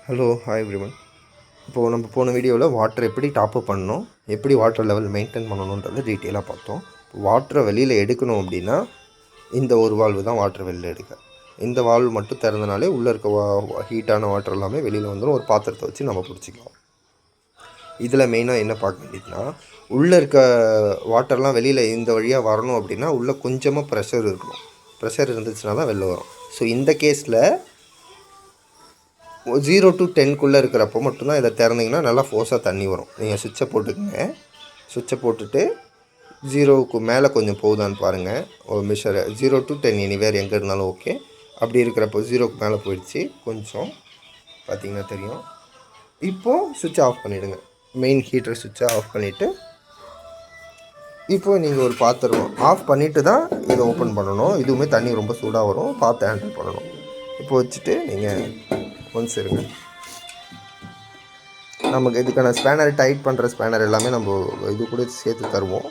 Hello hi everyone. இப்போது நம்ம போன வீடியோவில் வாட்டர் எப்படி டாப்அப் பண்ணணும், எப்படி வாட்டர் லெவல் மெயின்டைன் பண்ணணுன்றதை டீட்டெயிலாக பார்த்தோம். வாட்டரை வெளியில் எடுக்கணும் அப்படின்னா இந்த ஒரு வால்வு தான் வாட்டர் வெளியில் எடுக்க. இந்த வால்வு மட்டும் திறந்தனாலே உள்ளே இருக்க ஹீட்டான வாட்டர் எல்லாமே வெளியில் வந்துடும். ஒரு பாத்திரத்தை வச்சு நம்ம பிடிச்சிக்கலாம். இதில் மெயினாக என்ன பார்க்க வேண்டியதுன்னா, உள்ளே இருக்க வாட்டர்லாம் வெளியில் இந்த வழியாக வரணும் அப்படின்னா உள்ளே கொஞ்சமாக ப்ரெஷர் இருக்கணும். ப்ரெஷர் இருந்துச்சுன்னா தான் வெளில வரும். ஸோ இந்த கேஸில் 0 to 10 இருக்கிறப்போ மட்டும்தான் இதை திறந்தீங்கன்னா நல்லா ஃபோர்ஸாக தண்ணி வரும். நீங்கள் சுவிட்சை போட்டுக்கங்க. சுவிட்சை போட்டுட்டு 0க்கு மேலே கொஞ்சம் போகுதான்னு பாருங்கள். ஒரு மிஷரை 0 to 10 எனிவேர் எங்கே இருந்தாலும் ஓகே. அப்படி இருக்கிறப்போ 0க்கு மேலே போயிடுச்சு. கொஞ்சம் பார்த்திங்கன்னா தெரியும். இப்போது சுவிட்சை ஆஃப் பண்ணிவிடுங்க. மெயின் ஹீட்டர் சுவிட்சை ஆஃப் பண்ணிவிட்டு இப்போது நீங்கள் ஒரு பாத்திரம் ஆஃப் பண்ணிவிட்டு தான் இதை ஓப்பன் பண்ணணும். இதுவுமே தண்ணி ரொம்ப சூடாக வரும், பார்த்து ஹேண்டில் பண்ணணும். இப்போ வச்சுட்டு நீங்கள் ஒன்ஸ் இருங்க. நமக்கு இதுக்கான ஸ்பேனர் டைட் பண்ணுற ஸ்பேனர் எல்லாமே நம்ம இது கூட சேர்த்து தருவோம்.